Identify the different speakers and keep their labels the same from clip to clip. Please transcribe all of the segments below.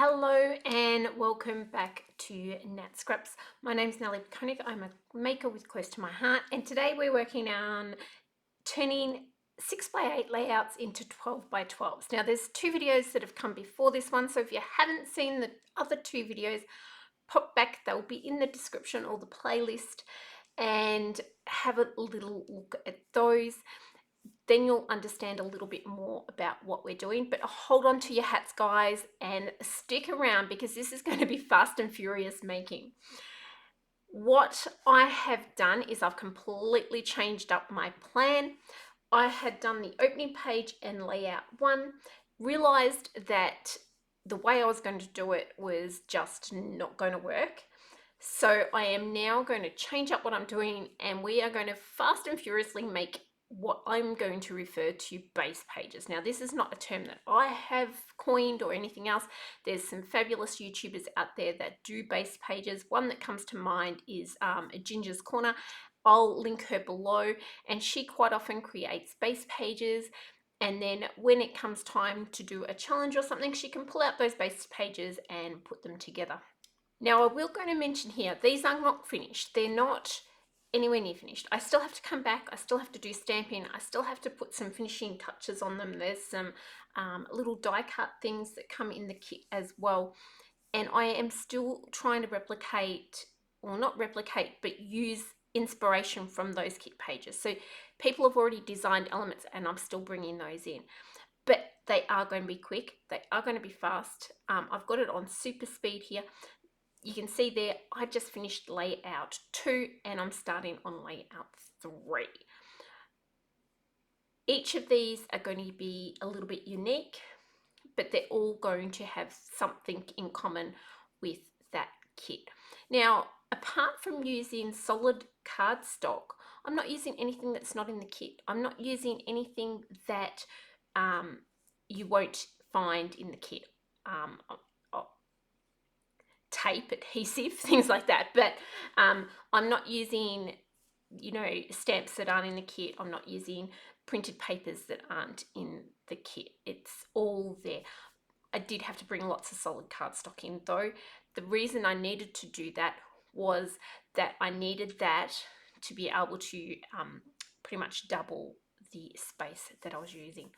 Speaker 1: Hello and welcome back to Nat Scraps. My name is Nellie Koenig. I'm a maker with close to my heart, and today we're working on turning 6x8 layouts into 12x12s. Now there's two videos that have come before this one, so if you haven't seen the other two videos, pop back, they'll be in the description or the playlist, and have a little look at those. Then you'll understand a little bit more about what we're doing. But hold on to your hats, guys, and stick around because this is going to be fast and furious making. What I have done is I've completely changed up my plan. I had done the opening page and layout one, realized that the way I was going to do it was just not going to work. So I am now going to change up what I'm doing, and we are going to fast and furiously make what I'm going to refer to base pages. Now, this is not a term that I have coined or anything else. There's some fabulous YouTubers out there that do base pages. One that comes to mind is Ginger's Corner. I'll link her below, and she quite often creates base pages, and then when it comes time to do a challenge or something, she can pull out those base pages and put them together. Now, I will go to mention here, these are not finished. They're not anywhere near finished. I still have to come back. I still have to do stamping. I still have to put some finishing touches on them. There's some little die cut things that come in the kit as well. And I am still trying to replicate, or not replicate, but use inspiration from those kit pages. So people have already designed elements and I'm still bringing those in. But they are going to be quick. They are going to be fast. I've got it on super speed here. You can see there, I just finished layout 2 and I'm starting on layout 3. Each of these are going to be a little bit unique, but they're all going to have something in common with that kit. Now, apart from using solid cardstock, I'm not using anything that's not in the kit. I'm not using anything that you won't find in the kit. Tape, adhesive, things like that, but I'm not using, stamps that aren't in the kit. I'm not using printed papers that aren't in the kit. It's all there. I did have to bring lots of solid cardstock in though. The reason I needed to do that was that I needed that to be able to pretty much double the space that I was using.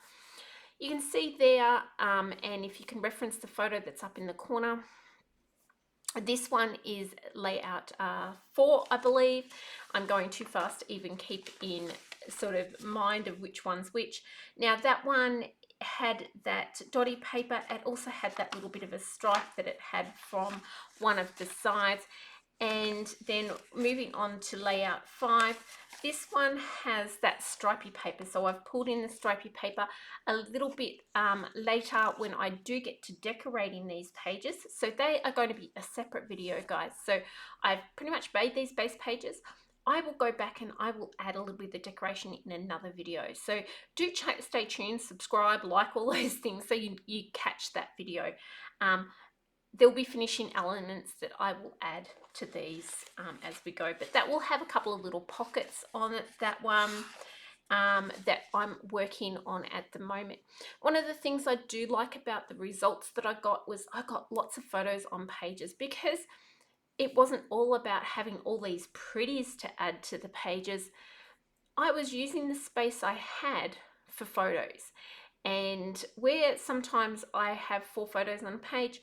Speaker 1: You can see there, and if you can reference the photo that's up in the corner, this one is layout 4, I believe. I'm going too fast to even keep in sort of mind of which one's which. Now that one had that dotty paper. It also had that little bit of a stripe that it had from one of the sides. And then moving on to layout 5, this one has that stripy paper. So I've pulled in the stripy paper a little bit later when I do get to decorating these pages. So they are going to be a separate video, guys. So I've pretty much made these base pages. I will go back and I will add a little bit of decoration in another video. So do stay tuned, subscribe, like all those things so you catch that video. There'll be finishing elements that I will add to these as we go, but that will have a couple of little pockets on it, that one that I'm working on at the moment. One of the things I do like about the results that I got was I got lots of photos on pages, because it wasn't all about having all these pretties to add to the pages. I was using the space I had for photos, and where sometimes I have 4 photos on a page,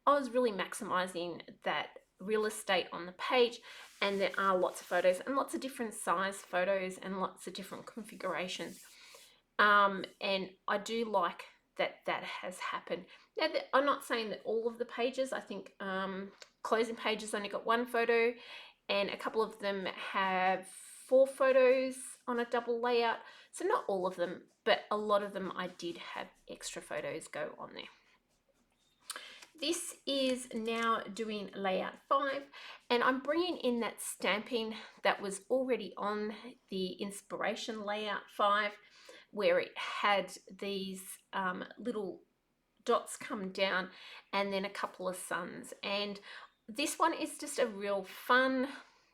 Speaker 1: I was really maximizing that real estate on the page, and there are lots of photos and lots of different size photos and lots of different configurations. And I do like that that has happened. Now, I'm not saying that all of the pages, I think closing pages only got 1 photo, and a couple of them have 4 photos on a double layout. So not all of them, but a lot of them I did have extra photos go on there. This is now doing layout 5, and I'm bringing in that stamping that was already on the inspiration layout 5, where it had these little dots come down and then a couple of suns. And this one is just a real fun,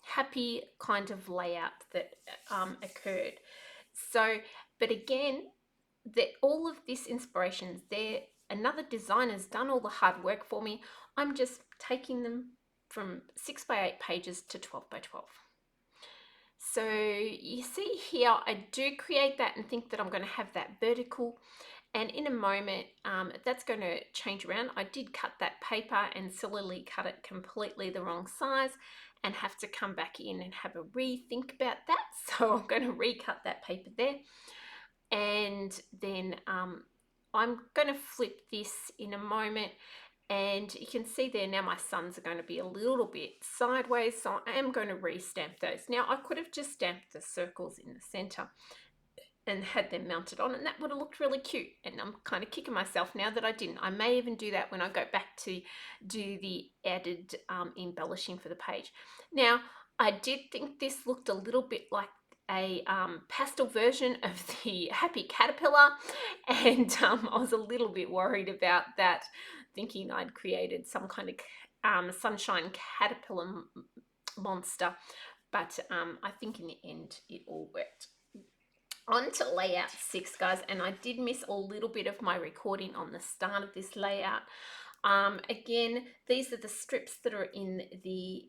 Speaker 1: happy kind of layout that occurred. So, but again, all of this inspiration is there another designer's done all the hard work for me. I'm just taking them from 6 by 8 pages to 12 by 12. So you see here, I do create that and think that I'm going to have that vertical. And in a moment, that's going to change around. I did cut that paper and sillily cut it completely the wrong size and have to come back in and have a rethink about that. So I'm going to recut that paper there. And then I'm going to flip this in a moment. And you can see there now my suns are going to be a little bit sideways, so I am going to re-stamp those. Now I could have just stamped the circles in the center and had them mounted on, and that would have looked really cute, and I'm kind of kicking myself now that I didn't. I may even do that when I go back to do the added embellishing for the page. Now I did think this looked a little bit like a pastel version of the Happy Caterpillar, and I was a little bit worried about that, thinking I'd created some kind of sunshine caterpillar monster, but I think in the end it all worked. On to layout 6, guys, and I did miss a little bit of my recording on the start of this layout. Again, these are the strips that are in the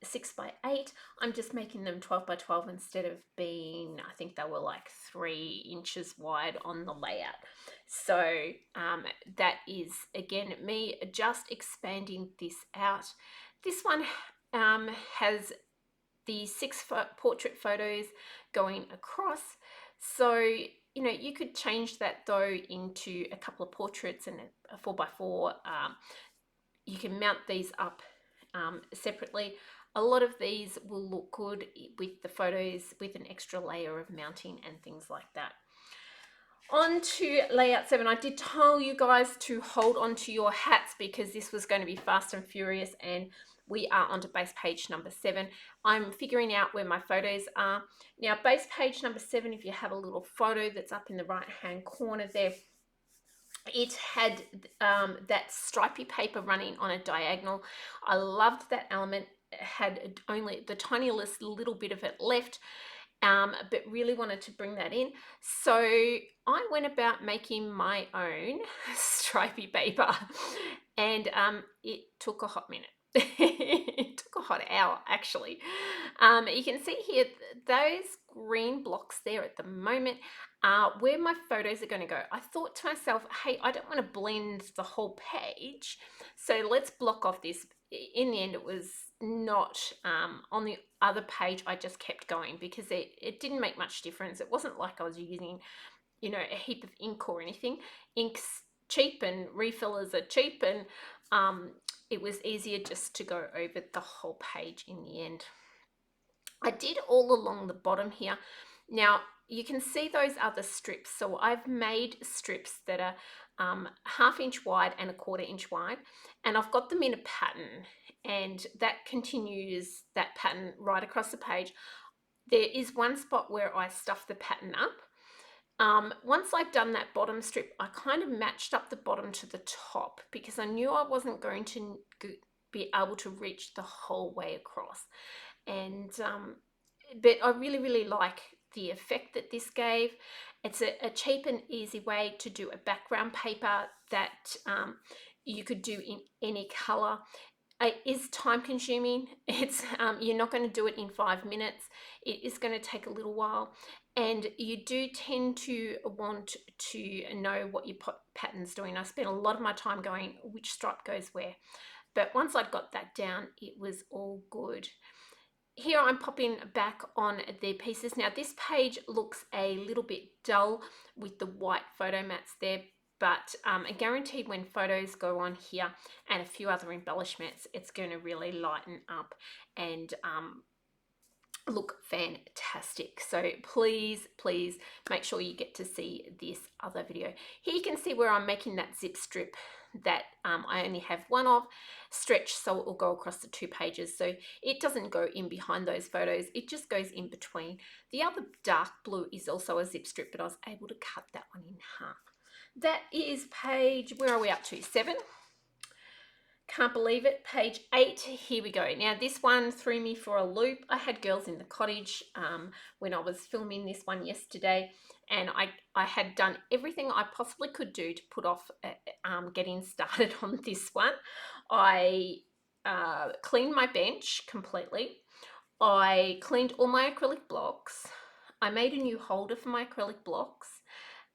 Speaker 1: 6 by 8. I'm just making them 12 by 12 instead of being, I think they were like 3 inches wide on the layout. So that is, again, me just expanding this out. This one has the 6 portrait photos going across. So, you know, you could change that though into a couple of portraits and a 4x4. You can mount these up separately. A lot of these will look good with the photos with an extra layer of mounting and things like that. On to layout 7. I did tell you guys to hold on to your hats because this was going to be fast and furious, and we are onto base page number 7. I'm figuring out where my photos are. Now, base page number 7, if you have a little photo that's up in the right hand corner there, it had that stripy paper running on a diagonal. I loved that element. It had only the tiniest little bit of it left. But really wanted to bring that in. So I went about making my own stripy paper, and it took a hot minute. It took a hot hour, actually. You can see here, those green blocks there at the moment are where my photos are going to go. I thought to myself, hey, I don't want to blend the whole page, so let's block off this. In the end, it was not on the other page. I just kept going because it didn't make much difference. It wasn't like I was using, you know, a heap of ink or anything. Ink's cheap and refillers are cheap, and it was easier just to go over the whole page in the end. I did all along the bottom here. Now you can see those other strips. So I've made strips that are 1/2 inch wide and 1/4 inch wide, and I've got them in a pattern, and that continues that pattern right across the page. There is one spot where I stuff the pattern up. Once I'd done that bottom strip, I kind of matched up the bottom to the top because I knew I wasn't going to be able to reach the whole way across. And but I really like the effect that this gave. It's a cheap and easy way to do a background paper that you could do in any color. It is time consuming. It's you're not going to do it in 5 minutes. It is going to take a little while, and you do tend to want to know what your pattern's doing. I spent a lot of my time going which stripe goes where, but once I'd got that down, it was all good. Here I'm popping back on the pieces. Now this page looks a little bit dull with the white photo mats there, but I guarantee when photos go on here and a few other embellishments, it's going to really lighten up and look fantastic. So please make sure you get to see this other video. Here you can see where I'm making that zip strip that I only have one of stretched, so it will go across the 2 pages, so it doesn't go in behind those photos, it just goes in between. The other dark blue is also a zip strip, but I was able to cut that one in half. That is page, where are we up to, 7? Can't believe it. Page 8. Here we go. Now, this one threw me for a loop. I had girls in the cottage when I was filming this one yesterday, and I had done everything I possibly could do to put off getting started on this one. I cleaned my bench completely. I cleaned all my acrylic blocks. I made a new holder for my acrylic blocks.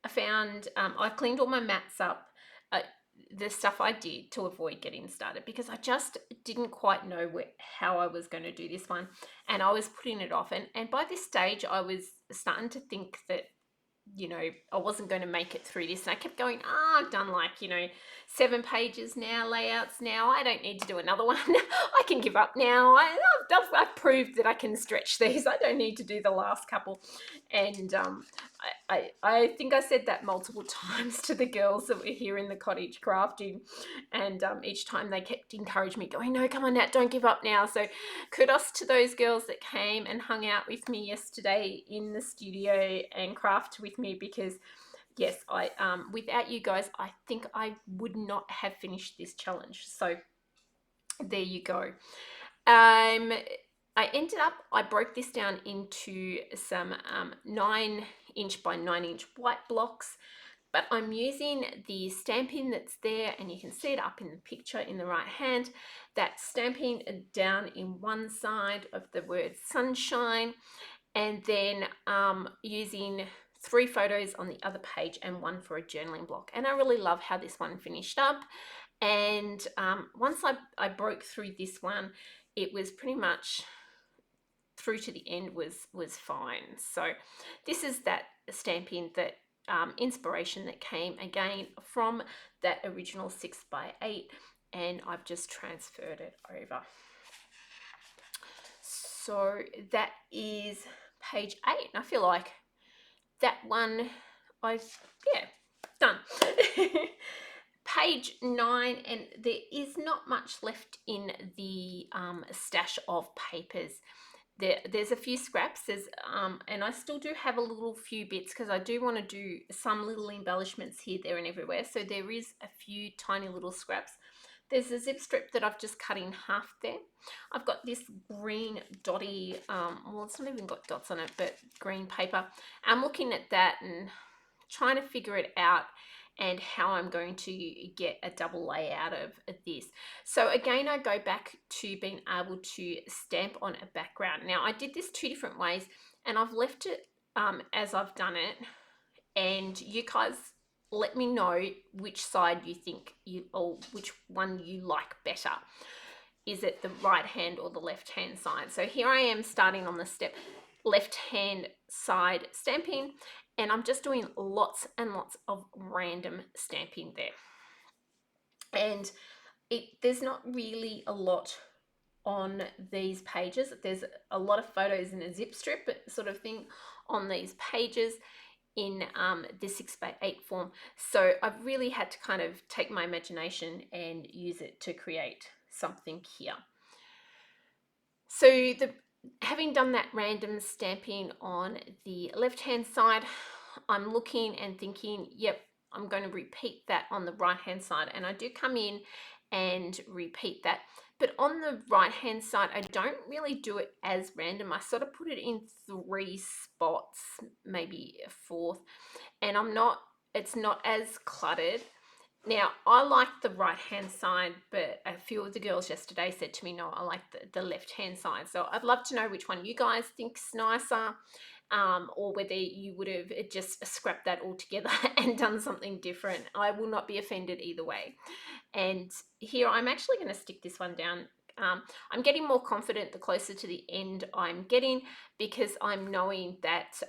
Speaker 1: I cleaned all my mats up, the stuff I did to avoid getting started, because I just didn't quite know how I was going to do this one, and I was putting it off. And by this stage, I was starting to think that, you know, I wasn't going to make it through this. And I kept going, I've done, like, you know, 7 pages now, layouts now. I don't need to do another one. I can give up now. I've proved that I can stretch these. I don't need to do the last couple. And I think I said that multiple times to the girls that were here in the cottage crafting. And each time they kept encouraging me, going, no, come on, Nat, don't give up now. So kudos to those girls that came and hung out with me yesterday in the studio and crafted with me, because yes, I without you guys, I think I would not have finished this challenge. So there you go. I broke this down into some 9-inch by 9-inch white blocks, but I'm using the stamping that's there, and you can see it up in the picture in the right hand. That stamping down in one side of the word sunshine, and then using 3 photos on the other page and 1 for a journaling block. And I really love how this one finished up. And once I broke through this one, it was pretty much through to the end was fine. So this is that stamping, that inspiration that came again from that original 6x8, and I've just transferred it over. So that is page 8, and I feel like that one, done. Page 9, and there is not much left in the stash of papers. There's a few scraps, and I still do have a little few bits, because I do want to do some little embellishments here, there, and everywhere. So there is a few tiny little scraps. There's a zip strip that I've just cut in half there. I've got this green dotty, well, it's not even got dots on it, but green paper. I'm looking at that and trying to figure it out, and how I'm going to get a double layout of this. So again, I go back to being able to stamp on a background. Now, I did this 2 different ways, and I've left it as I've done it, and you guys let me know which side you think or which one you like better. Is it the right hand or the left hand side? So here I am starting on the left hand side stamping, and I'm just doing lots and lots of random stamping there. And there's not really a lot on these pages. There's a lot of photos in a zip strip sort of thing on these pages in the 6x8 form. So I've really had to kind of take my imagination and use it to create something here. So having done that random stamping on the left hand side, I'm looking and thinking, yep, I'm going to repeat that on the right hand side. And I do come in and repeat that. But on the right hand side, I don't really do it as random. I sort of put it in 3 spots, maybe a 4th, and it's not as cluttered. Now, I like the right hand side, but a few of the girls yesterday said to me, no, I like the left hand side. So I'd love to know which one you guys think's nicer, or whether you would have just scrapped that all together and done something different. I will not be offended either way. And here I'm actually going to stick this one down. I'm getting more confident the closer to the end I'm getting, because I'm knowing that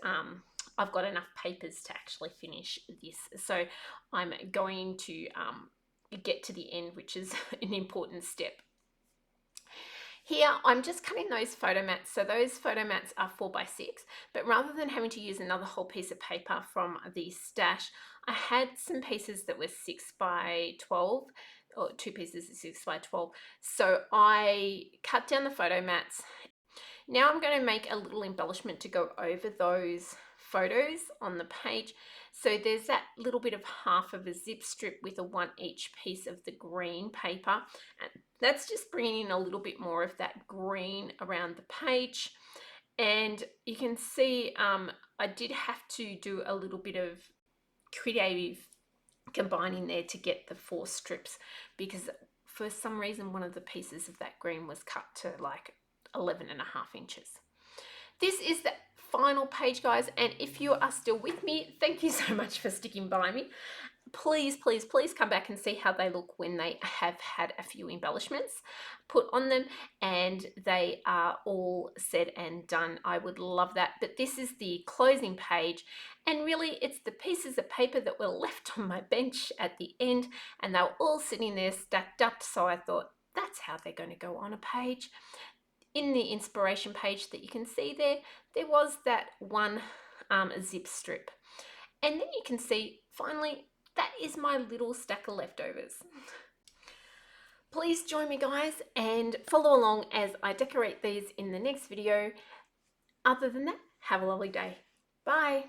Speaker 1: I've got enough papers to actually finish this. So I'm going to get to the end, which is an important step. Here, I'm just cutting those photo mats. So those photo mats are 4x6, but rather than having to use another whole piece of paper from the stash, I had some pieces that were 6x12, or 2 pieces of 6x12. So I cut down the photo mats. Now I'm going to make a little embellishment to go over those photos on the page. So there's that little bit of half of a zip strip with a 1 each piece of the green paper, and that's just bringing in a little bit more of that green around the page. And you can see I did have to do a little bit of creative combining there to get the 4 strips, because for some reason one of the pieces of that green was cut to like 11.5 inches. This is the final page, guys, and if you are still with me, thank you so much for sticking by me. Please, please, please come back and see how they look when they have had a few embellishments put on them and they are all said and done. I would love that. But this is the closing page, and really it's the pieces of paper that were left on my bench at the end, and they were all sitting there stacked up, so I thought that's how they're going to go on a page. In the inspiration page that you can see there, there was that one zip strip. And then you can see, finally, that is my little stack of leftovers. Please join me, guys, and follow along as I decorate these in the next video. Other than that, have a lovely day. Bye.